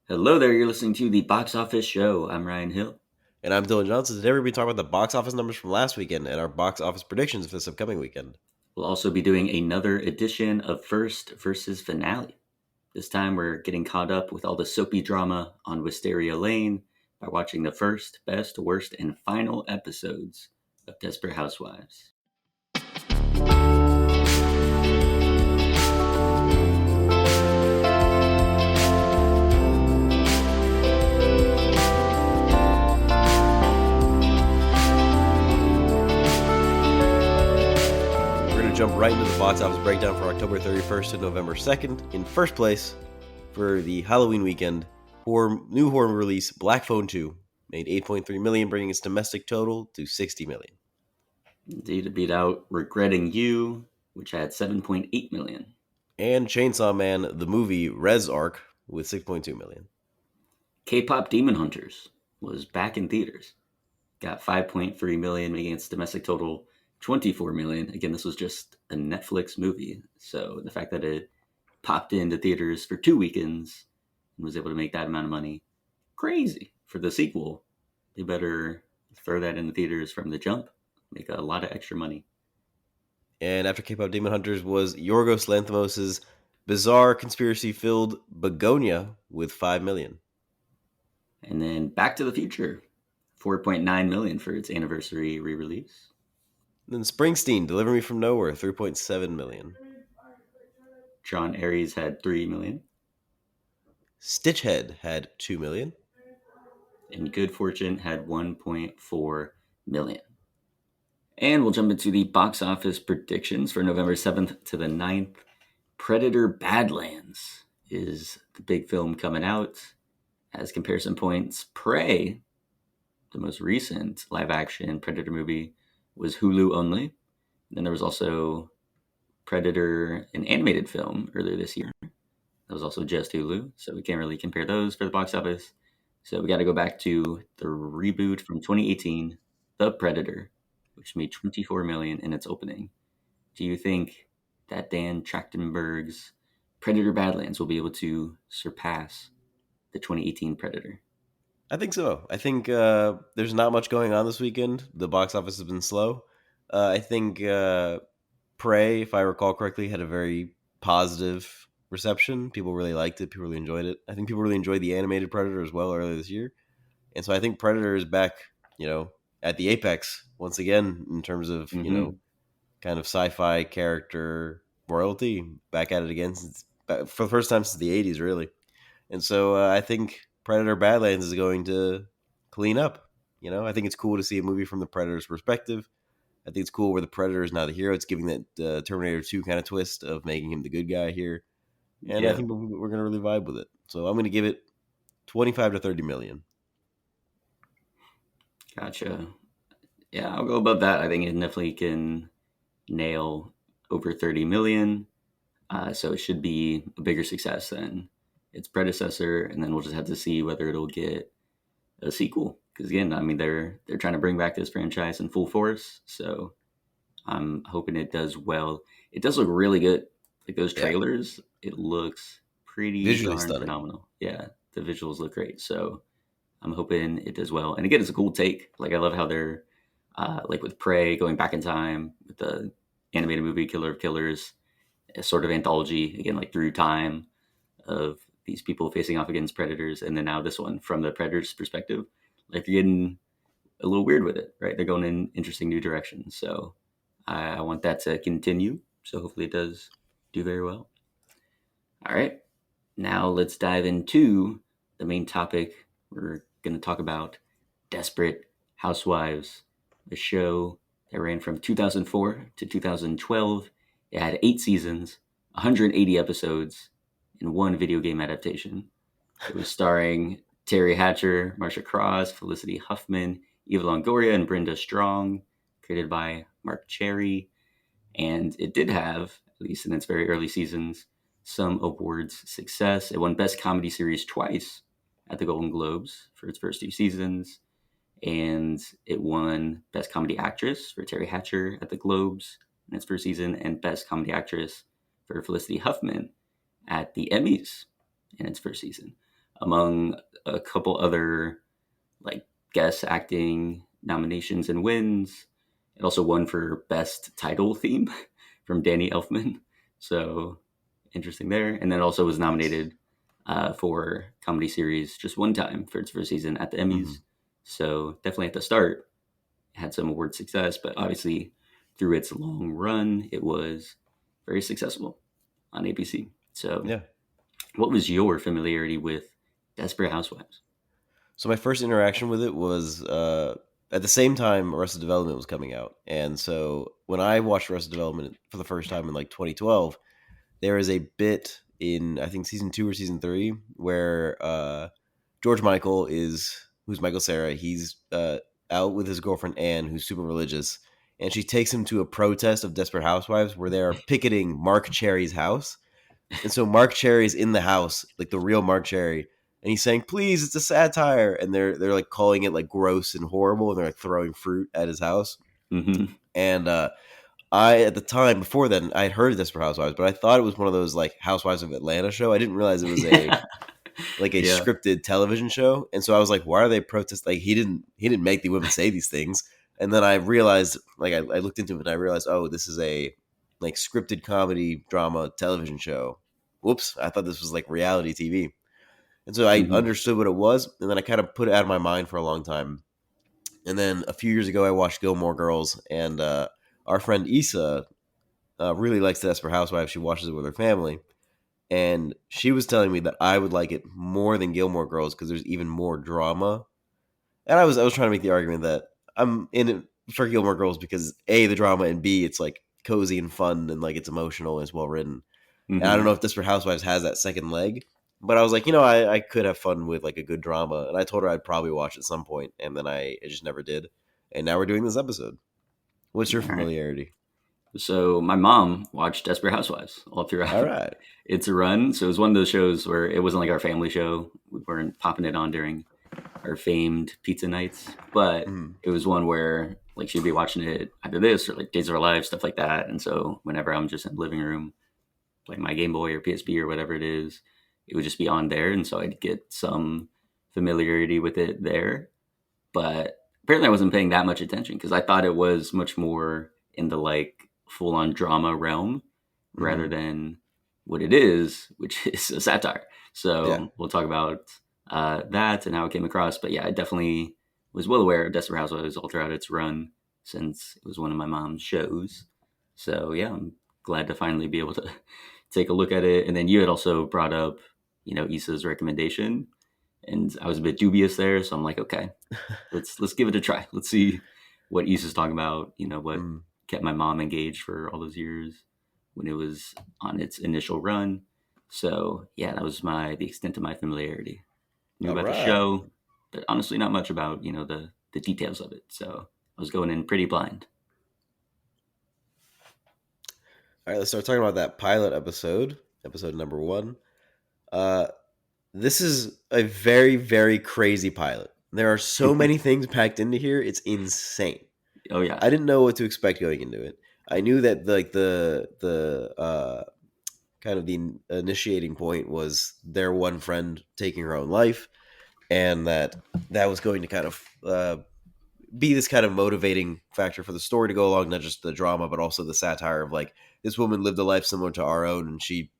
Hello there, you're listening to the Box Office Show. I'm Ryan Hill. And I'm Dylan Johnson. Today we're going to be talking about the box office numbers from last weekend and our box office predictions for this upcoming weekend. We'll also be doing another edition of First versus Finale. This time we're getting caught up with all the soapy drama on Wisteria Lane by watching the first, best, worst, and final episodes of Desperate Housewives. We're going to jump right into the box office breakdown for October 31st to November 2nd. In first place, for the Halloween weekend, new horror release Black Phone 2 made $8.3 million, bringing its domestic total to $60 million. Indeed, to beat out Regretting You, which had $7.8 million. And Chainsaw Man, the movie Res Arc, with $6.2 million. K-pop Demon Hunters was back in theaters. Got 5.3 million, making its domestic total 24 million. Again, this was just a Netflix movie, so the fact that it popped into theaters for 2 weekends and was able to make that amount of money, crazy. For the sequel, they better throw that in the theaters from the jump, make a lot of extra money. And after K-pop Demon Hunters was Yorgos Lanthimos' bizarre conspiracy-filled Begonia with $5 million. And then Back to the Future, 4.9 million for its anniversary re-release. Then Springsteen, Deliver Me From Nowhere, $3.7 million. John Aries had 3 million. Stitchhead had $2 million. And Good Fortune had 1.4 million. And we'll jump into the box office predictions for November 7th to the 9th. Predator Badlands is the big film coming out. As comparison points, Prey, the most recent live action Predator movie, was Hulu only. Then there was also Predator, an animated film earlier this year. That was also just Hulu, so we can't really compare those for the box office. So we got to go back to the reboot from 2018, The Predator, which made 24 million in its opening. Do you think that Dan Trachtenberg's Predator Badlands will be able to surpass the 2018 Predator? I think so. I think there's not much going on this weekend. The box office has been slow. I think Prey, if I recall correctly, had a very positive reception. People really liked it. People really enjoyed it. I think people really enjoyed the animated Predator as well earlier this year. And so I think Predator is back, at the apex once again in terms of, Mm-hmm. kind of sci-fi character royalty. Back at it again for the first time since the 80s, really. And so I think Predator Badlands is going to clean up. I think it's cool to see a movie from the Predator's perspective. I think it's cool where the Predator is now the hero. It's giving that Terminator 2 kind of twist of making him the good guy here. And I Yeah, think we're going to really vibe with it. So I'm going to give it 25 to 30 million. gotcha. Yeah, I'll go above that. I think it definitely can nail over 30 million. So it should be a bigger success than its predecessor, and then we'll just have to see whether it'll get a sequel. Because again, I mean, they're trying to bring back this franchise in full force, so I'm hoping it does well. It does look really good. Like those Yeah. trailers, it looks pretty Visually darn stunning. phenomenal. Yeah, the visuals look great. So I'm hoping it does well. And again, it's a cool take. Like I love how they're like with Prey going back in time with the animated movie Killer of Killers, a sort of anthology again, like through time of these people facing off against predators, and then now this one from the predator's perspective. Like you're getting a little weird with it, right? They're going in interesting new directions. So I want that to continue. So hopefully it does do very well. All right. Now let's dive into the main topic. We're going to talk about Desperate Housewives, a show that ran from 2004 to 2012. It had 8 seasons, 180 episodes, and one video game adaptation. It was starring Terry Hatcher, Marsha Cross, Felicity Huffman, Eva Longoria, and Brenda Strong, created by Mark Cherry. And it did have, at least in its very early seasons, some awards success. It won Best Comedy Series twice at the Golden Globes for its first 2 seasons. And it won Best Comedy Actress for Terry Hatcher at the Globes in its first season, and Best Comedy Actress for Felicity Huffman at the Emmys in its first season. among a couple other like guest acting nominations and wins. It also won for best title theme from Danny Elfman. So interesting there. And then also was Nice. nominated for comedy series just one time for its first season at the Emmys. Hmm. So definitely at the start had some award success, but obviously through its long run, it was very successful on ABC. So, Yeah. what was your familiarity with Desperate Housewives? So my first interaction with it was at the same time Arrested Development was coming out, and so when I watched Arrested Development for the first time in like 2012, there is a bit in I think season 2 or season 3 where George Michael is who's Michael Cera. He's out with his girlfriend Anne, who's super religious, and she takes him to a protest of Desperate Housewives where they are picketing Mark Cherry's house. And so Mark Cherry's in the house, like the real Mark Cherry, and he's saying, "Please, it's a satire," and they're like calling it like gross and horrible, and they're like throwing fruit at his house. Hmm. And I at the time before then I had heard of Desperate Housewives, but I thought it was one of those like Housewives of Atlanta show. I didn't realize it was a like a Yeah. scripted television show, and so I was like, why are they protest? Like he didn't make the women say these things, and then I realized like I looked into it and I realized, oh, this is a like scripted comedy drama television show. Whoops, I thought this was like reality TV, and so I Hmm. understood what it was, and then I kind of put it out of my mind for a long time, and then a few years ago I watched Gilmore Girls, and our friend Issa really likes Desperate Housewives. She watches it with her family, and she was telling me that I would like it more than Gilmore Girls because there's even more drama. And I was trying to make the argument that I'm in it for Gilmore Girls because A, the drama, and B, it's like cozy and fun and like it's emotional and it's well written. And I don't Hmm. know if Desperate Housewives has that second leg, but I was like, I could have fun with like a good drama, and I told her I'd probably watch at some point, and then I just never did. And now we're doing this episode. What's your All right. familiarity? So my mom watched Desperate Housewives all All throughout right. its run. So it was one of those shows where it wasn't like our family show. We weren't popping it on during our famed pizza nights, but Mm, it was one where like she'd be watching it either this or like Days of Our Lives, stuff like that. And so whenever I'm just in the living room playing my Game Boy or PSP or whatever it is, it would just be on there, and so I'd get some familiarity with it there. But apparently, I wasn't paying that much attention because I thought it was much more in the like full on drama realm rather mm-hmm. than what it is, which is a satire. Yeah. So we'll talk about that and how it came across. But yeah, I definitely was well aware of Desperate Housewives all throughout its run since it was one of my mom's shows. So yeah, I'm glad to finally be able to take a look at it. And then you had also brought up, Issa's recommendation, and I was a bit dubious there. So I'm like, okay, let's give it a try. Let's see what Issa's talking about. What Mm. kept my mom engaged for all those years when it was on its initial run. So yeah, that was the extent of my familiarity. Knew All about the right. show, but honestly not much about the details of it. So I was going in pretty blind. All right, let's start talking about that pilot episode, episode number 1. Uh, this is a very, very crazy pilot. There are so many things packed into here; it's insane. Oh yeah. I didn't know what to expect going into it. I knew that like the kind of the initiating point was their one friend taking her own life, and that was going to kind of be this kind of motivating factor for the story to go along, not just the drama, but also the satire of like this woman lived a life similar to our own, and she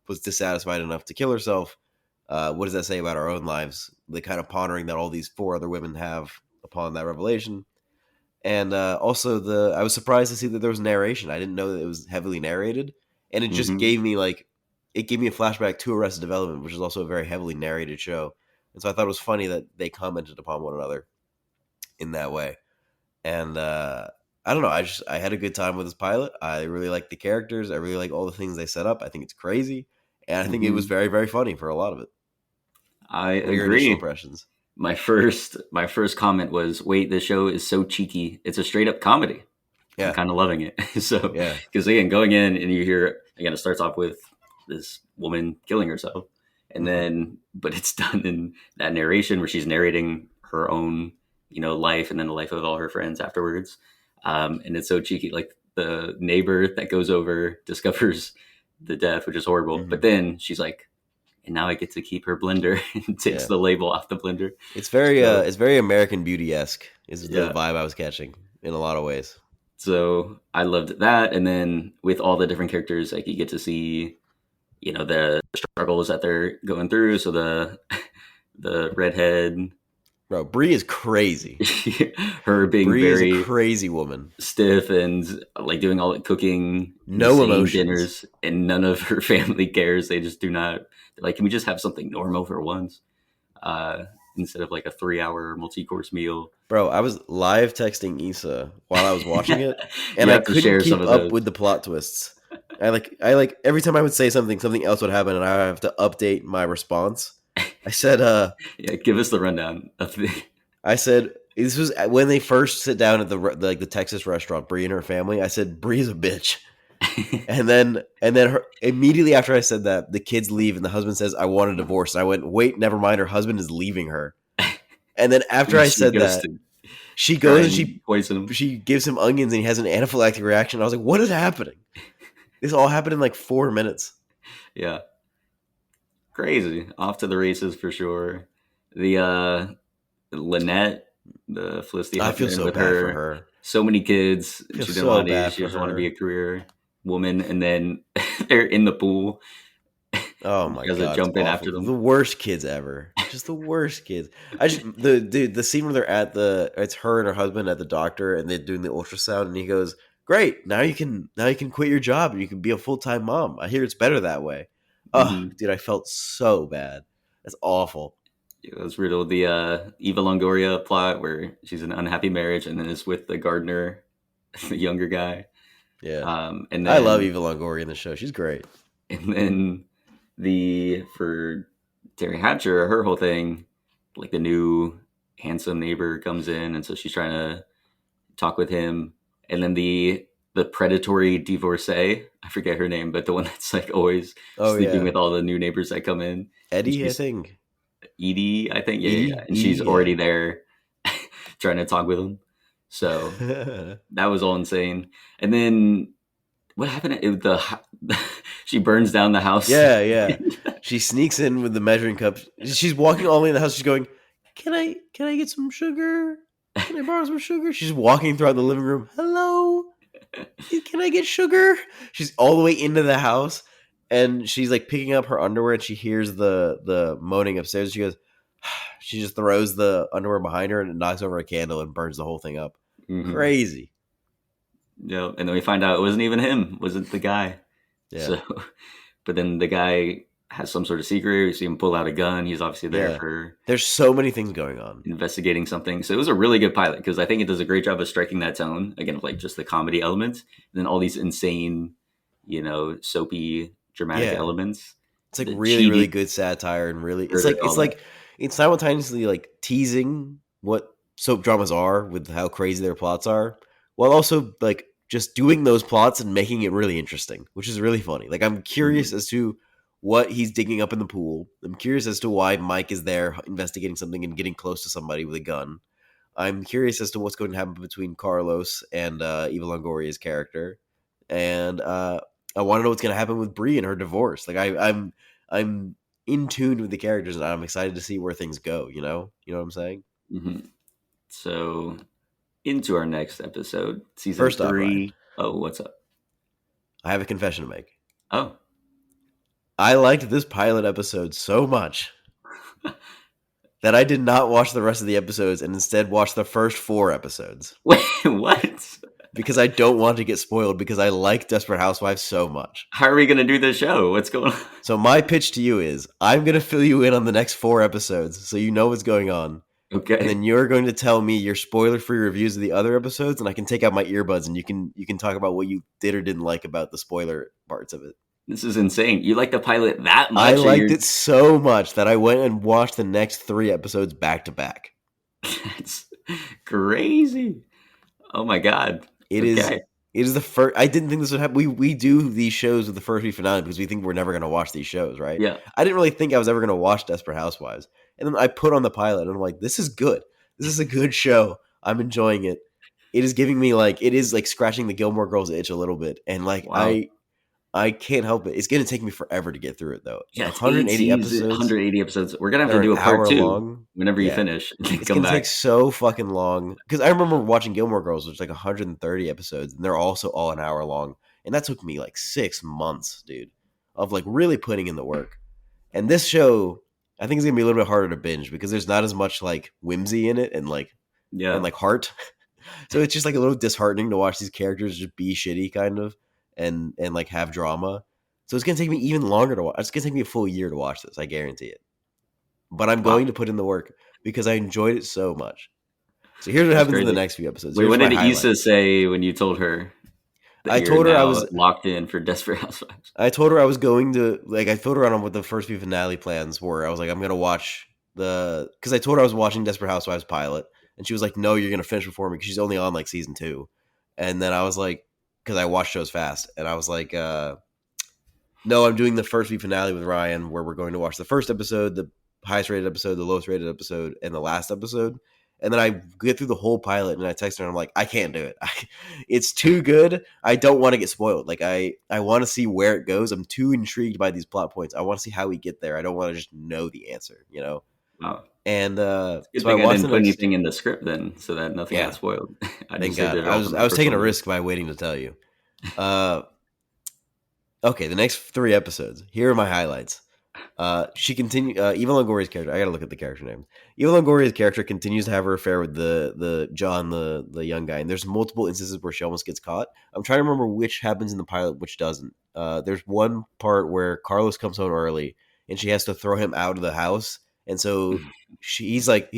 was dissatisfied enough to kill herself. What does that say about our own lives? The kind of pondering that all these 4 other women have upon that revelation, and also I was surprised to see that there was narration. I didn't know that it was heavily narrated, and it just Hmm. gave me a flashback to Arrested Development, which is also a very heavily narrated show. And so I thought it was funny that they commented upon one another in that way. And I don't know. I had a good time with this pilot. I really like the characters. I really like all the things they set up. I think it's crazy, and I think it was Hmm. very very funny for a lot of it. I What are your initial agree. impressions? My first comment was, "Wait, this show is so cheeky. It's a straight up comedy." I'm Yeah, kind of loving it. So, yeah, because again, going in and you hear again, it starts off with this woman killing herself, and hmm, then but it's done in that narration where she's narrating her own, life, and then the life of all her friends afterwards. And it's so cheeky, like the neighbor that goes over discovers the death, which is horrible, but hmm, then she's like, and now I get to keep her blender and takes Yeah. the label off the blender. It's So very American Beauty esque. Is the yeah, vibe I was catching in a lot of ways. so I loved that, and then with all the different characters, like you get to see, the struggles that they're going through. So the redhead, Bro, Brie is crazy. her being Brie is a very crazy woman. stiff and like doing all the cooking, No insane emotions. dinners, and none of her family cares. They just do not. They're like, can we just have something normal for once, uh, instead of like a 3-hour multi-course meal? Bro, I was live texting Issa while I was watching it, and You I have to couldn't share some keep of up those. with the plot twists. I like every time I would say something, something else would happen, and I have to update my response. I said, Yeah, give us the rundown of the. I said this was when they first sit down at the Texas restaurant. Brie and her family. I said Brie's a bitch, and then immediately after I said that, the kids leave, and the husband says, "I want a divorce." And I went, "Wait, never mind. Her husband is leaving her." And then after I She said goes that, to she try goes and and poison him. she gives him onions, and he has an anaphylactic reaction. I was like, "What is happening?" This all happened in like 4 minutes. Yeah, crazy. Off to the races for sure. The Lynette, the Felicity I feel Huffman so with bad for her, her. so many kids. I feel She didn't so want any. bad She for just wanted to be a her. career woman, and then they're in the pool. Oh And my she has to god, it's jump in awful. after The them. worst kids ever. Just the worst kids. I just the scene where they're at it's her and her husband at the doctor and they're doing the ultrasound and he goes, "Great, now you can quit your job and you can be a full-time mom. I hear it's better that way." Oh, Hmm. dude, I felt so bad. That's awful. It was riddled the Eva Longoria plot where she's in an unhappy marriage and then is with the gardener, the younger guy. Yeah. And I love then Eva Longoria in the show. She's great. and then the for Terry Hatcher, her whole thing, like the new handsome neighbor comes in, and so she's trying to talk with him, and then the predatory divorcee, I forget her name, but the one that's like always Oh sleeping yeah. with all the new neighbors that come in, and Eddie, I she's think. Edie, I think, yeah, and she's Yeah. already there trying to talk with him. So that was all insane. And then what happened? She burns down the house. Yeah, yeah. She sneaks in with the measuring cup. She's walking all the way in the house. She's going, "Can I get some sugar? Can I borrow some sugar?" She's walking throughout the living room. "Hello, can I get sugar?" She's all the way into the house, and she's like picking up her underwear, and she hears the moaning upstairs. She goes, she just throws the underwear behind her, and it knocks over a candle and burns the whole thing up. Hmm. Crazy. Yeah, and then we find out it wasn't even him, wasn't the guy. Yeah, So, but then the guy has some sort of secret. We see him pull out a gun. He's obviously there yeah. for There's so many things going on. investigating something. So it was a really good pilot because I think it does a great job of striking that tone again of like just the comedy elements, and then all these insane, soapy, dramatic Yeah. elements, It's like the really, really cheating, good satire and really all that. it's simultaneously like teasing what soap dramas are with how crazy their plots are, while also like just doing those plots and making it really interesting, which is really funny. Like I'm curious Hmm. as to what he's digging up in the pool. I'm curious as to why Mike is there investigating something and getting close to somebody with a gun. I'm curious as to what's going to happen between Carlos and Eva Longoria's character, and I want to know what's going to happen with Brie and her divorce. Like I'm in tune with the characters, and I'm excited to see where things go. You know what I'm saying? Hmm. So into our next episode, season First off, Ryan, 3. Oh, what's up? I have a confession to make. Oh, I liked this pilot episode so much that I did not watch the rest of the episodes and instead watched the first 4 episodes wait, what? because I don't want to get spoiled because I like Desperate Housewives so much. How are we gonna do this show? What's going on? So my pitch to you is I'm going to fill you in on the next 4 episodes so you know what's going on. And Okay, then you're going to tell me your spoiler-free reviews of the other episodes and I can take out my earbuds and you can talk about what you did or didn't like about the spoiler parts of it. this is insane. You like the pilot that I much, or liked you're it so much that I went and watched the next 3 episodes back to back. that's crazy. Oh my god. It is Okay. it is the first. I didn't think this would happen. We do these shows with the first week finale because we think we're never going to watch these shows, right? Yeah. I didn't really think I was ever going to watch Desperate Housewives, and then I put on the pilot, and I'm like, this is good. This is a good show. I'm enjoying it. It is giving me like it is like scratching the Gilmore Girls itch a little bit, and like Wow. I can't help it. It's gonna take me forever to get through it though. Yeah, it's 180 8 seasons, episodes 180 episodes. We're gonna have that to are an do a part hour 2 long. whenever you Yeah, finish and it's come gonna take back. so fucking long. Because I remember watching Gilmore Girls, which is like 130 episodes, and they're also all an hour long. And that took me like 6 months, dude, of like really putting in the work. And this show, I think, is gonna be a little bit harder to binge because there's not as much like whimsy in it and Yeah. like heart. So it's just like a little disheartening to watch these characters just be shitty, kind of, and like have drama. So it's gonna take me even longer to watch. It's gonna take me a full year to watch this. I guarantee it. But I'm Wow. going to put in the work because I enjoyed it so much. So here's what That's happens in the crazy. next few episodes. Wait, Here's what my did Issa highlights. say when you told her that I you're told her I now was locked in for Desperate Housewives? I told her I was going to like I told her on what the first few finale plans were. I was like, I'm gonna watch the because I told her I was watching Desperate Housewives pilot, and she was like, no, you're gonna finish before me because she's only on like season 2. And then I was like, because I watch shows fast, and I was like, no, I'm doing the first week finale with Ryan, where we're going to watch the first episode, the highest rated episode, the lowest rated episode, and the last episode. And then I get through the whole pilot, and I text her, and I'm like, I can't do it. It's too good. I don't want to get spoiled. Like I want to see where it goes. I'm too intrigued by these plot points. I want to see how we get there. I don't want to just know the answer, you know. Wow. And It's a good so I thing I watched didn't the put next. anything in the script then, so that nothing got Yeah, spoiled. I thank just saved God. it I all for was my I was taking personal a notes. risk by waiting to tell you. Uh, okay, the next 3 episodes. Here are my highlights. She continue. Eva Longoria's character. I gotta look at the character names. Eva Longoria's character continues to have her affair with the John, the young guy, and there's multiple instances where she almost gets caught. I'm trying to remember which happens in the pilot, which doesn't. There's one part where Carlos comes home early, and she has to throw him out of the house, and so he's like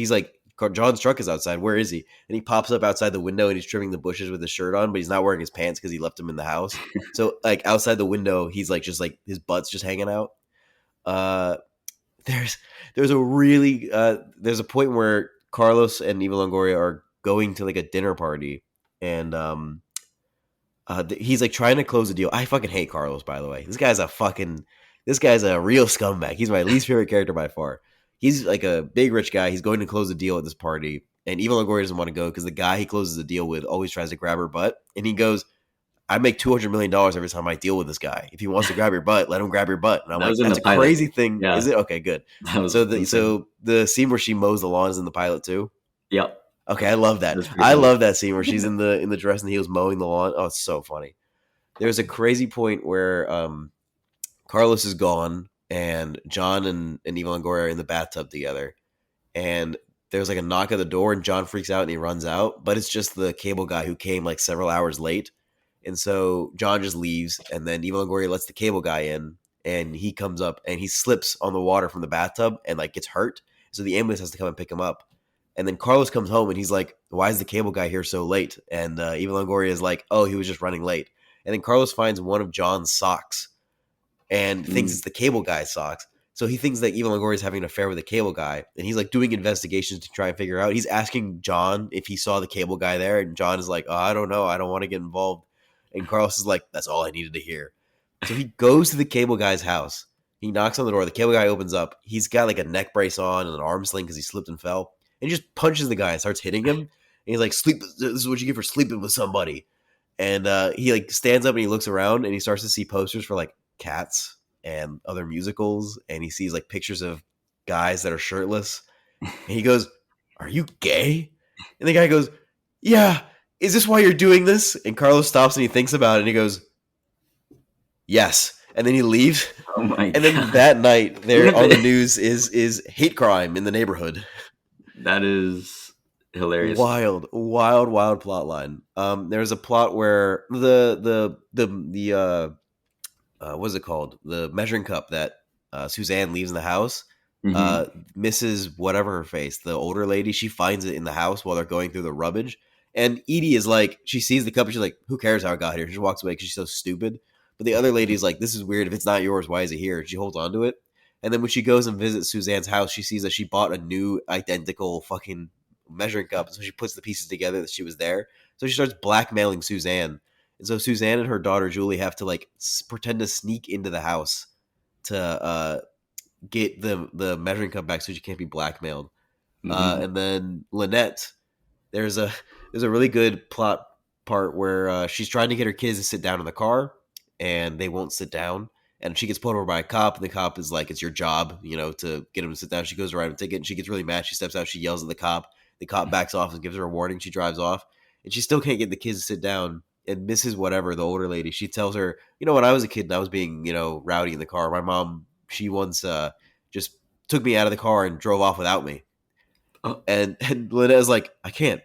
John's truck is outside. Where is he? And he pops up outside the window, and he's trimming the bushes with his shirt on, but he's not wearing his pants because he left him in the house. So like outside the window, he's like just like his butt's just hanging out. Uh, there's there's a really there's a point where Carlos and Eva Longoria are going to like a dinner party, and he's like trying to close a deal. I fucking hate Carlos, by the way. This guy's a real scumbag. He's my least favorite character by far. He's like a big rich guy. He's going to close a deal at this party, and Eva Longoria doesn't want to go because the guy he closes the deal with always tries to grab her butt, and he goes, I make $200 million every time I deal with this guy. If he wants to grab your butt, let him grab your butt. And I'm That like, was in that's the a pilot. crazy thing. Yeah, Is it? Okay, good. that So was the insane. so the scene where she mows the lawn is in the pilot too. Yep, Okay, I love that. that's pretty I funny. love that scene where she's in the dress and heels mowing the lawn. Oh, it's so funny. There's a crazy point where Carlos is gone and John and Eva Longoria are in the bathtub together. And there's like a knock at the door and John freaks out and he runs out, but it's just the cable guy who came like several hours late. And so John just leaves and then Eva Longoria lets the cable guy in and he comes up and he slips on the water from the bathtub and like gets hurt. So the ambulance has to come and pick him up. And then Carlos comes home and he's like, why is the cable guy here so late? And Eva Longoria is like, oh, he was just running late. And then Carlos finds one of John's socks and thinks Mm. it's the cable guy's socks. So he thinks that Eva Longoria is having an affair with the cable guy, and he's like doing investigations to try and figure out. He's asking John if he saw the cable guy there, and John is like, "Oh, I don't know. I don't want to get involved." And Carlos is like, "That's all I needed to hear." So he goes to the cable guy's house. He knocks on the door. The cable guy opens up. He's got like a neck brace on and an arm sling because he slipped and fell. And he just punches the guy and starts hitting him. And he's like, "Sleep. This is what you get for sleeping with somebody." And he like stands up and he looks around and he starts to see posters for like Cats and other musicals, and he sees like pictures of guys that are shirtless, and he goes, "Are you gay?" And the guy goes, "Yeah. Is this why you're doing this?" And Carlos stops and he thinks about it, and he goes, "Yes." And then he leaves. Oh my And then god. that night, Even there if on the it, news is hate crime in the neighborhood. that is hilarious. Wild, wild, wild plot line. There's a plot where the what is it called? The measuring cup that Suzanne leaves in the house. Hmm. Mrs. Whatever her face, the older lady, she finds it in the house while they're going through the rubbish. And Edie is like, she sees the cup and she's like, who cares how it got here? She just walks away because she's so stupid. But the other lady's like, this is weird. If it's not yours, why is it here? And she holds on to it. And then when she goes and visits Suzanne's house, she sees that she bought a new identical fucking measuring cup. So she puts the pieces together that she was there. So she starts blackmailing Suzanne. And so Suzanne and her daughter Julie have to like pretend to sneak into the house to get the measuring cup back so she can't be blackmailed. Hmm. And then Lynette, there's a really good plot part where she's trying to get her kids to sit down in the car, and they won't sit down. And she gets pulled over by a cop, and the cop is like, "It's your job, to get him to sit down." She goes to write him a ticket, and she gets really mad. She steps out, she yells at the cop. The cop backs off and gives her a warning. She drives off, and she still can't get the kids to sit down. And Mrs. Whatever, the older lady, she tells her, when I was a kid and I was being, rowdy in the car, my mom, she once just took me out of the car and drove off without me. Oh, And Lynette's like, I can't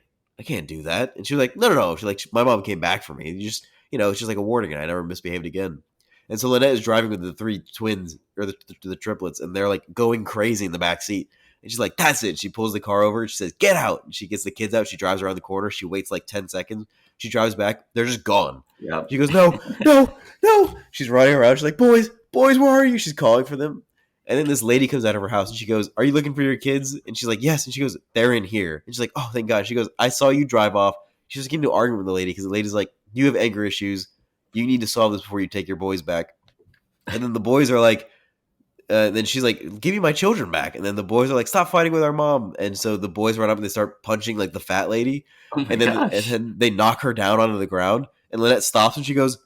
do that. And she was like, no, no, no. She's like, my mom came back for me. You just, it's just like a warning, and I never misbehaved again. And so Lynette is driving with the three twins or the triplets, and they're like going crazy in the back seat. And she's like, that's it. She pulls the car over. She says, get out. And she gets the kids out. She drives around the corner. She waits like 10 seconds. She drives back. They're just gone. yeah. She goes, no, no, no. She's running around. She's like, boys, boys, where are you? She's calling for them. And then this lady comes out of her house and she goes, are you looking for your kids? And she's like, yes. And she goes, they're in here. And she's like, oh, thank God. She goes, I saw you drive off. She's just getting into an argument with the lady because the lady's like, you have anger issues. You need to solve this before you take your boys back. And then the boys are like, then she's like, give me my children back. And then the boys are like, stop fighting with our mom. And so the boys run up and they start punching like the fat lady. Oh my And gosh. then they knock her down onto the ground. And Lynette stops and she goes,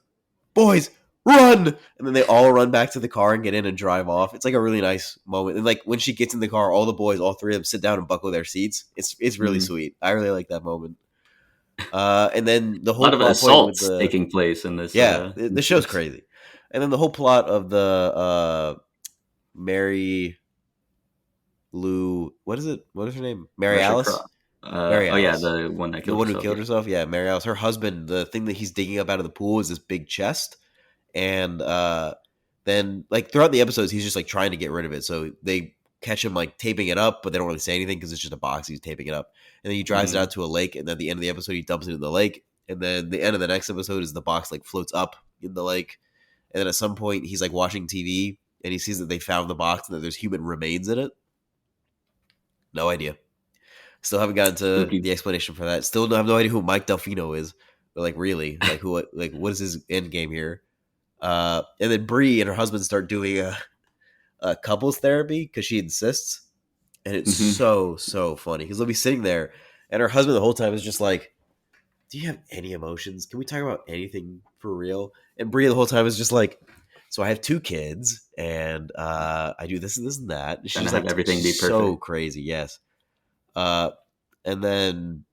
boys, run. And then they all run back to the car and get in and drive off. It's like a really nice moment. And like when she gets in the car, all the boys, all three of them sit down and buckle their seats. It's really Mhm. sweet. I really like that moment. And then the A whole lot of plot point with assaults the taking place in this. yeah, In the this show's series. crazy. And then the whole plot of the Mary Lou, what is it? What is her name? Mary Marsha Alice. Cross. Mary Oh yeah, Alice, the one that the killed one who herself. killed Yeah. herself. Yeah, Mary Alice. Her husband. The thing that he's digging up out of the pool is this big chest, and then like throughout the episodes, he's just like trying to get rid of it. So they catch him like taping it up, but they don't really say anything because it's just a box. He's taping it up, and then he drives it Hmm. out to a lake, and then at the end of the episode, he dumps it in the lake, and then the end of the next episode is the box like floats up in the lake, and then at some point he's like watching TV and he sees that they found the box and that there's human remains in it. No idea. Still haven't gotten to Spooky. the explanation for that. Still have no idea who Mike Delfino is. But like really, like who, like what is his end game here? And then Bree and her husband start doing a couples therapy because she insists, and it's Hmm. so funny because they'll be sitting there, and her husband the whole time is just like, "Do you have any emotions? Can we talk about anything for real?" And Bree the whole time is just like, "So I have two kids, and I do this and this and that." And Trying to she's have like everything be so perfect. crazy, yes. Uh, and then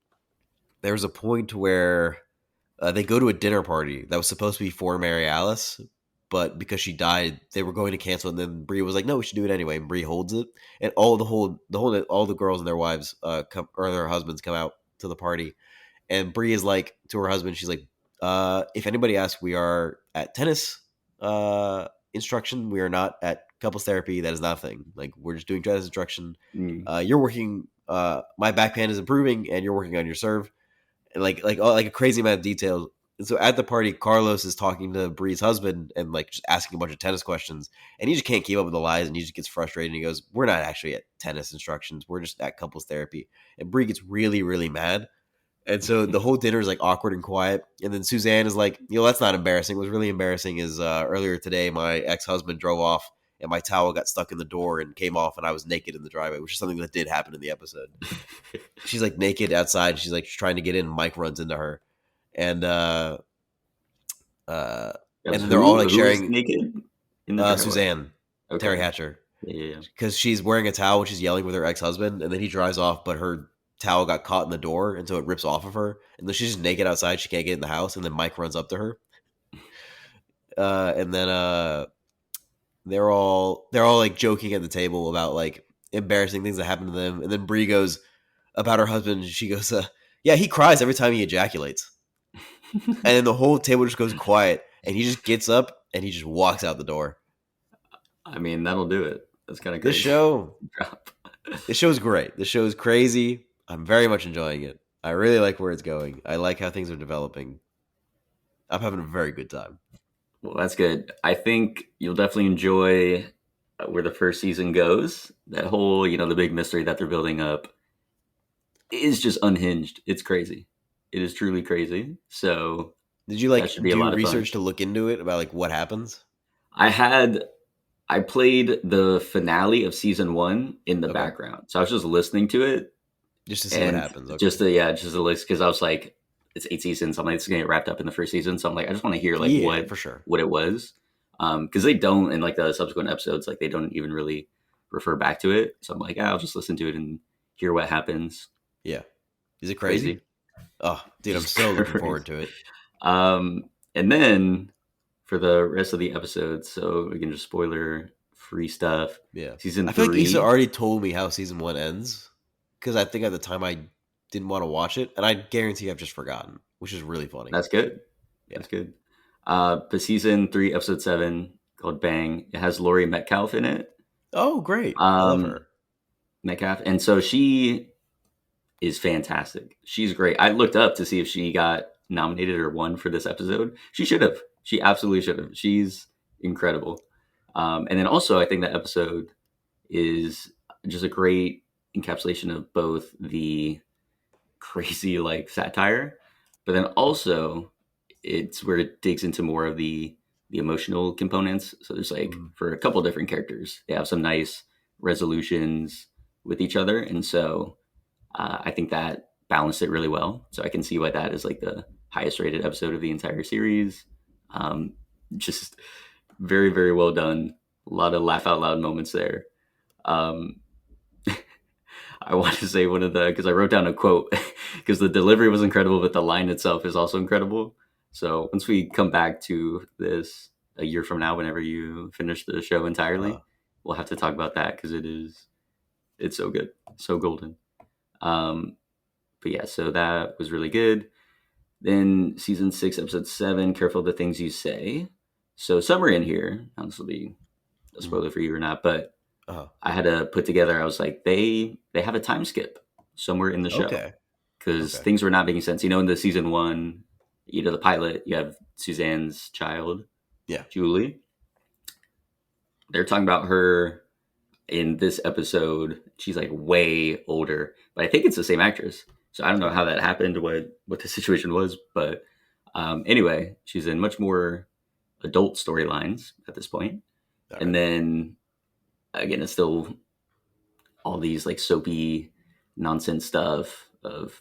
there was a point where they go to a dinner party that was supposed to be for Mary Alice, but because she died, they were going to cancel. And then Bree was like, "No, we should do it anyway." And Bree holds it, and all the girls and their wives come or their husbands come out to the party, and Bree is like to her husband, she's like, "If anybody asks, we are at tennis instruction. We are not at couples therapy. That is nothing. Like we're just doing tennis instruction. Mm. You're working. My backhand is improving, and you're working on your serve." And like a crazy amount of details. And so at the party, Carlos is talking to Bree's husband and like just asking a bunch of tennis questions, and he just can't keep up with the lies, and he just gets frustrated. And he goes, "We're not actually at tennis instructions. We're just at couples therapy." And Bree gets really really mad, and so the whole dinner is like awkward and quiet. And then Suzanne is like, that's not embarrassing. What's really embarrassing is earlier today, my ex husband drove off and my towel got stuck in the door and came off, and I was naked in the driveway, which is something that did happen in the episode. She's like naked outside. She's like trying to get in. Mike runs into her, and uh, That and was then they're all like who was sharing naked in the driveway. Suzanne, Terry Okay. Hatcher, Yeah, yeah, yeah. because she's wearing a towel when she's yelling with her ex husband, and then he drives off, but her towel got caught in the door, and so it rips off of her, and then she's just naked outside. She can't get in the house, and then Mike runs up to her, and then they're all like joking at the table about like embarrassing things that happened to them, and then Bree goes about her husband. She goes, "Yeah, he cries every time he ejaculates," and then the whole table just goes quiet, and he just gets up and he just walks out the door. I mean, that'll do it. That's kind of This crazy. show Drop. This show is great. This show is crazy. I'm very much enjoying it. I really like where it's going. I like how things are developing. I'm having a very good time. Well, that's good. I think you'll definitely enjoy where the first season goes. That whole, the big mystery that they're building up is just unhinged. It's crazy. It is truly crazy. So Did you that like should be a do lot of fun. research to look into it about like what happens? I had I played the finale of season one in the Okay, background, so I was just listening to it just to see what and happens. Okay, just to list because I was like, it's 8 seasons. I'm like, it's gonna get wrapped up in the first season. So I'm like, I just want to hear like Yeah, for sure. what it was, because they don't in like the subsequent episodes, like they don't even really refer back to it. So I'm like, I'll just listen to it and hear what happens. Yeah. Is it crazy? Crazy, Oh, dude, I'm it's so looking crazy. forward to it. And then for the rest of the episodes, so again, just spoiler free stuff. Yeah. Season I feel like Issa three, already told me how season one ends because I think at the time I didn't want to watch it, and I guarantee I've just forgotten, which is really funny. that's good. Yeah. That's good. But season three, episode 7, called Bang. It has Laurie Metcalf in it. Oh, great. I love Um, her. Metcalf, and so she is fantastic. She's great. I looked up to see if she got nominated or won for this episode. She should have. She absolutely should have. She's incredible. And then also, I think that episode is just a great encapsulation of both the crazy like satire, but then also it's where it digs into more of the emotional components. So there's like Mhm. for a couple different characters, they have some nice resolutions with each other, and so I think that balanced it really well. So I can see why that is like the highest rated episode of the entire series. Um, just very very well done. A lot of laugh out loud moments there. Um, I want to say one of the because I wrote down a quote because the delivery was incredible, but the line itself is also incredible. So once we come back to this a year from now, whenever you finish the show Uh, entirely, we'll have to talk about that because it's so good, so golden. Um, but yeah, so that was really good. Then season 6, episode 7, careful the things you say. So somewhere in here, now this will be a mm, spoiler for you or not, but uh, I had to put together. I was like, they have a time skip somewhere in the show okay. because Okay. things were not making sense. In the season one, the pilot, you have Suzanne's child, Yeah. Julie. They're talking about her in this episode. She's like way older, but I think it's the same actress. So I don't know how Okay. that happened, what the situation was, but anyway, she's in much more adult storylines at this point, All and right. then again, it's still all these like soapy nonsense stuff of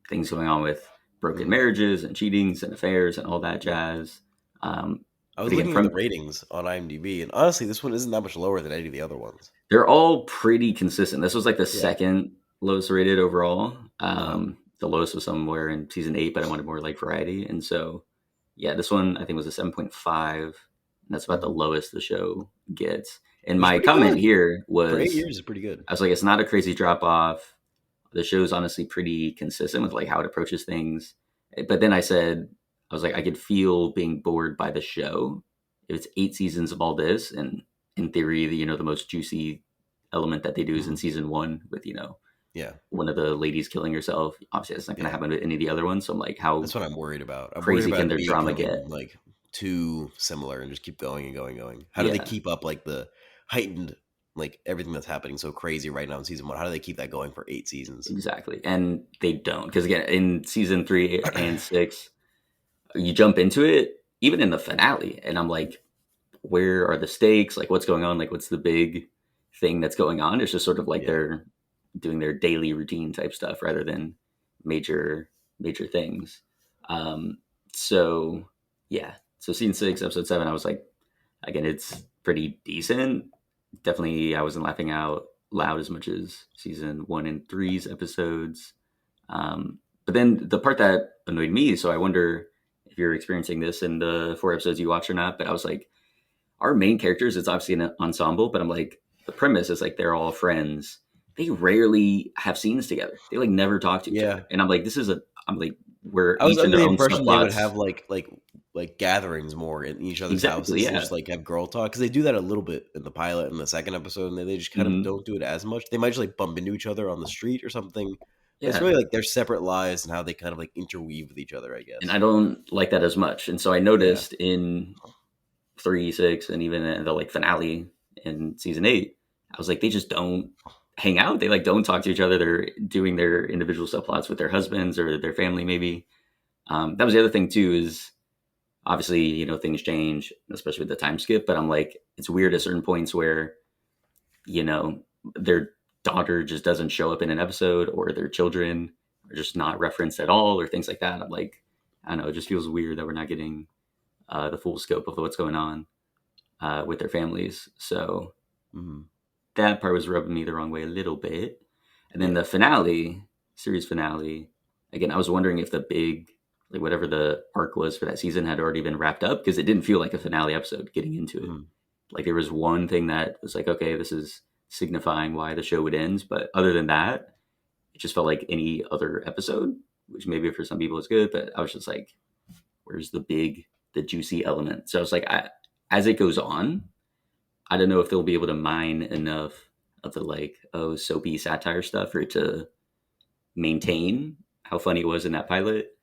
things going on with broken Mhm. marriages and cheatings and affairs and all that Yeah. jazz. Um, I but was again, looking at the from ratings on IMDb, and honestly, this one isn't that much lower than any of the other ones. they're all pretty consistent. This was like the Yeah. second lowest rated overall. Uh-huh. The lowest was somewhere in season 8, but I wanted more like variety, and so yeah, this one I think was a 7.5. And that's about the Mhm. lowest the show gets. And Which is my pretty comment good. here For eight was, years is pretty good. I was like, it's not a crazy drop off. The show is honestly pretty consistent with like how it approaches things. But then I said, I was like, I could feel being bored by the show if it's 8 seasons of all this. And in theory, the most juicy element that they do is in Mhm. season 1 with Yeah. one of the ladies killing herself. Obviously, that's not going to Yeah. happen with any of the other ones. So I'm like, how That's what I'm worried about. I'm worried crazy about can it their drama becoming get? like too similar and just keep going and going and going. How do they Yeah, keep up like the heightened like everything that's happening so crazy right now in season one? How do they keep that going for 8 seasons? exactly. And they don't, because again, in season 3 and 6, you jump into it, even in the finale, and I'm like, where are the stakes? Like, what's going on? Like, what's the big thing that's going on? It's just sort of like Yeah. they're doing their daily routine type stuff rather than major things. Um, so yeah, so season 6, episode 7, I was like, again, it's pretty decent. Definitely, I wasn't laughing out loud as much as season 1 and 3's episodes. But then the part that annoyed me, so I wonder if you're experiencing this in the 4 episodes you watch or not. But I was like, our main characters, it's obviously an ensemble, but I'm like, the premise is like they're all friends. They rarely have scenes together. They like never talk to each Yeah. other. And I'm like, I'm like, we're I was each in under their the own impression they would subplots. have like gatherings more in each other's Exactly. houses to Yeah. just like have girl talk because they do that a little bit in the pilot and the second episode, and they just kind of Hmm. don't do it as much. They might just like bump into each other on the street or something, but it's really Yeah. like their separate lives and how they kind of like interweave with each other, I And guess. I don't like that as much. And so I Yeah, noticed in 3, 6, and even in the like finale in season 8, I was like, they just don't hang out. They like don't talk to each other. They're doing their individual subplots with their husbands or their family, maybe. That was the other thing too. Is obviously things change, especially with the time skip. But I'm like, it's weird at certain points where you know their daughter just doesn't show up in an episode, or their children, are just not referenced at all, or things like that. I'm like, I don't know, it just feels weird that we're not getting the full scope of what's going on with their families. So Mhm. that part was rubbing me the wrong way a little bit. And then Yeah. the finale, series finale, again, I was wondering if the big, like whatever the arc was for that season had already been wrapped up, because it didn't feel like a finale episode getting into it. Mhm. Like there was one thing that was like, okay, this is signifying why the show would end. But other than that, it just felt like any other episode, which maybe for some people is good, but I was just like, where's the juicy element? So I was like, as it goes on, I don't know if they'll be able to mine enough of the like, oh, soapy satire stuff for it to maintain how funny it was in that pilot.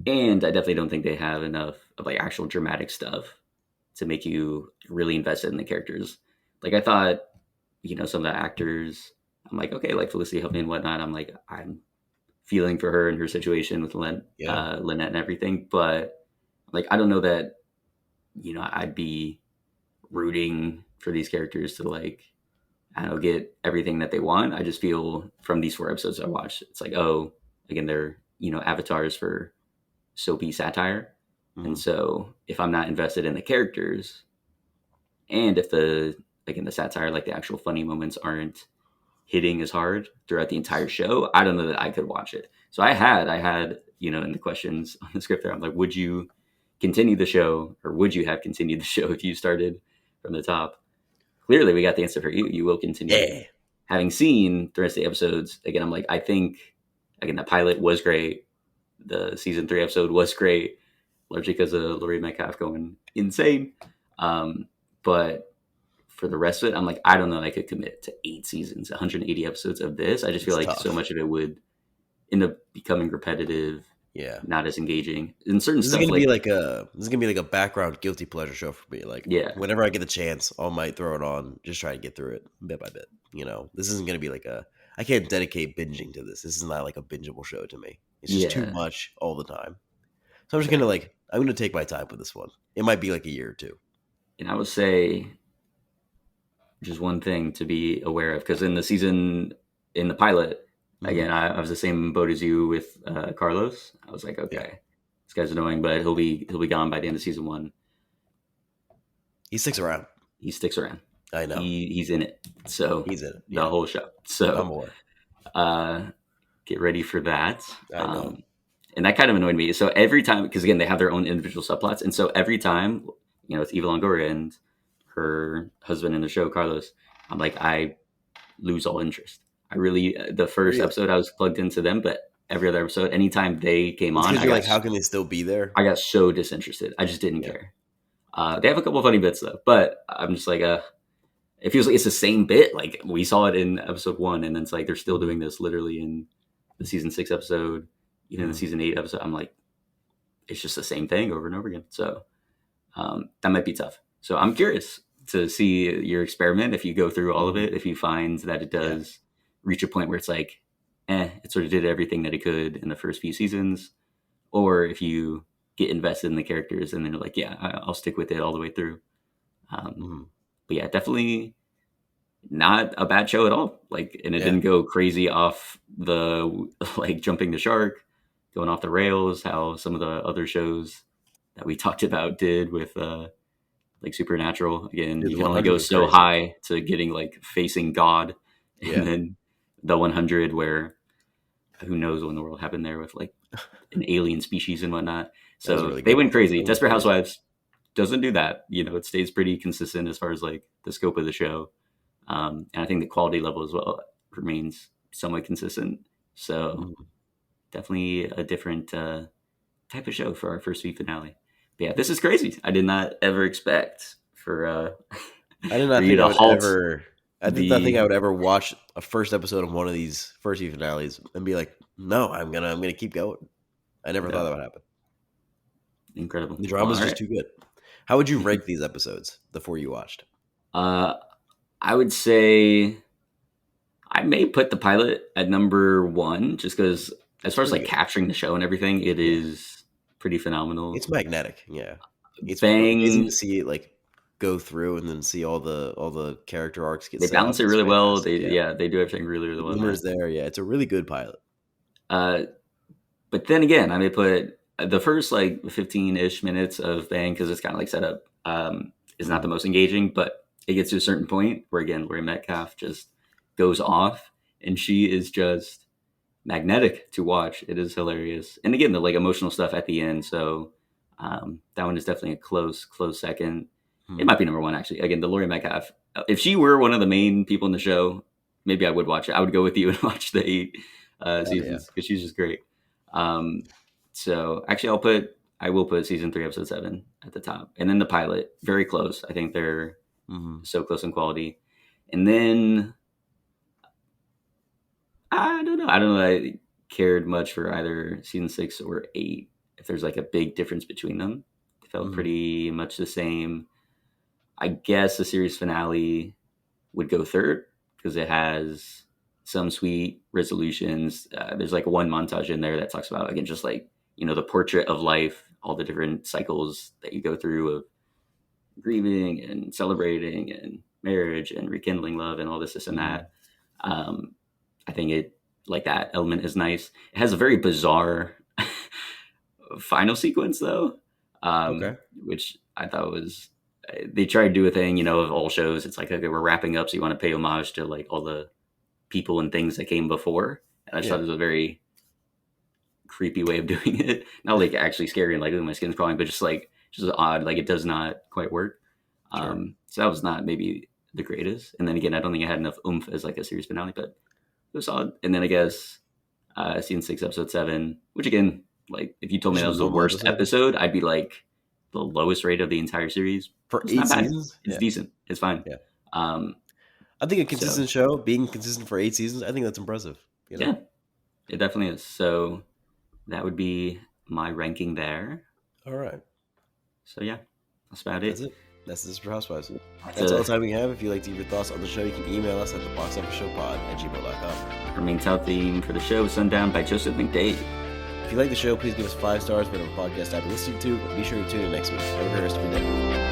And I definitely don't think they have enough of like actual dramatic stuff to make you really invested in the characters. Like I thought, some of the actors, I'm like, okay, like Felicity Huffman and whatnot. I'm like, I'm feeling for her and her situation with Yeah. Lynette and everything. But like, I don't know that, I'd be rooting for these characters to like, I don't know, get everything that they want. I just feel from these 4 episodes I watched, it's like, oh, again, they're, avatars for soapy satire. And Mhm. so if I'm not invested in the characters, and if the, again, the satire, like the actual funny moments aren't hitting as hard throughout the entire show, I don't know that I could watch it. So I had, in the questions on the script there, I'm like, would you continue the show, or would you have continued the show if you started from the top? Clearly, we got the answer for you. You will continue. Yeah. Having seen the rest of the episodes, again, I'm like, I think, again, the pilot was great. The season 3 episode was great, largely because of Laurie Metcalf going insane. But for the rest of it, I'm like, I don't know. I could commit to 8 seasons, 180 episodes of this. I just feel It's like so tough. much of it would end up becoming repetitive, Yeah. not as engaging. And certain stuff, like, This is gonna be like a background guilty pleasure show for me. Like yeah, whenever I get the chance, I might throw it on, just try to get through it bit by bit. This isn't gonna be like a. I can't dedicate binging to this. This is not like a bingeable show to me. It's just too yeah. much all the time. So I'm just gonna Exactly. I'm gonna take my time with this one. It might be like a year or two. And I would say just one thing to be aware of, because in the season, in the pilot, Hmm. again, I was the same boat as you with Carlos. I was like, Yeah, okay, this guy's annoying, but he'll be gone by the end of season 1. he sticks around. He sticks around. I know He's in it. So he's in it. the Yeah, whole show. I'm So aware. uh, get ready for that. I know. And that kind of annoyed me. So every time, because again, they have their own individual subplots, and so every time, it's Eva Longoria and her husband in the show, Carlos, I'm like, I lose all interest. I really, the first Really, episode I was plugged into them, but every other episode, anytime they came it's on, because you're like, how can they still be there? I got so disinterested. I just didn't Yeah. care. They have a couple of funny bits though, but I'm just like, it feels like it's the same bit. Like we saw it in episode 1, and then it's like they're still Hmm. doing this literally in the season 6 episode, even the Hmm. season 8 episode. I'm like, it's just the same thing over and over again. So that might be tough. So I'm curious to see your experiment, if you go through all of Hmm. it, if you find that it Yeah. does reach a point where it's like, it sort of did everything that it could in the first few seasons, or if you get invested in the characters and then you're like, yeah, I'll stick with it all the way through. Um, Hmm. but yeah, definitely not a bad show at all. Like, and it Yeah. didn't go crazy off the like jumping the shark, going off the rails. How some of the other shows that we talked about did with like Supernatural. Again, Dude, you the can only 100 go was so crazy. high to getting like facing God, and Yeah, then the 100 where who knows what in the world happened there with like an alien species and whatnot. that was a So really they good went one. crazy. It went Desperate crazy. Housewives doesn't do that. It stays pretty consistent as far as like the scope of the show. And I think the quality level as well remains somewhat consistent. So Mhm. definitely a different type of show for our first week finale. But yeah, this is crazy. I did not ever expect for I did for not you think I to would halt ever. I did not think the I would ever watch a first episode of one of these first few finales and be like, "No, I'm gonna keep going." I never thought yeah, that would happen. incredible. The Well, drama's all just right. too good. How would you rank these episodes? The four you watched. Uh, I would say I may put the pilot at number 1, just because as It's far as pretty like good. capturing the show and everything, it Yeah, is pretty phenomenal. it's magnetic. Yeah, it's amazing to Bang, see it like go through and then see all the character arcs get they set up. balance it It's really well. fantastic. They Yeah, Yeah, they do everything really really the well in humor's that. there. Yeah, it's a really good pilot. Uh, but then again, I may put the first like 15-ish minutes of Bang because it's kind of like set up is not the Mm-hmm. most engaging, but it gets to a certain point where again, Laurie Metcalf just goes off and she is just magnetic to watch. It is hilarious. And again, the like emotional stuff at the end. So that one is definitely a close second. It Mm-hmm. might be number one actually. Again, the Laurie Metcalf. If she were one of the main people in the show, maybe I would watch it. I would go with you and watch the 8 Oh yeah. seasons because she's just great. Um, so actually, I will put season 3, episode 7 at the top, and then the pilot very close. I think they're Mm-hmm. so close in quality, and then I don't know. I don't know. That I cared much for either season 6 or 8. If there's like a big difference between them, they felt Mm-hmm. pretty much the same. I guess the series finale would go third because it has some sweet resolutions. There's like one montage in there that talks about again just like the portrait of life, all the different cycles that you go through of grieving and celebrating and marriage and rekindling love and all this and Mm-hmm. that. Um, I think it like that element is nice. It has a very bizarre final sequence though, Okay. which I thought was they try to do a thing of all shows. It's like okay, we're wrapping up, so you want to pay homage to like all the people and things that came before. And I just thought Yeah. it was a very creepy way of doing it. Not like actually scary and like oh my skin's crawling, but just odd. Like it does not quite work. Sure. So that was not maybe the greatest. And then again, I don't think it had enough oomph as like a series finale, but it was solid. And then I guess season 6, episode 7, which again, like if you told me Just that a was the normal worst episode episode, I'd be like the lowest rate of the entire series. for It's eight not bad. seasons. It's Yeah. decent. It's fine. Yeah. Um, I think a so consistent show, being consistent for 8 seasons, I think that's impressive. You know. yeah, it definitely is. So that would be my ranking there. All right. So yeah, that's about That's it. it. That's Desperate Housewives. That's That's all the time we have. If you'd like to give your thoughts on the show, you can email us at theboxofficeshowpod@gmail.com. our main title theme for the show is Sundown by Joseph McDade. If you like the show, please give us 5 stars, whatever podcast app you're listening to. Be sure to tune in next week. Have a great rest of your day.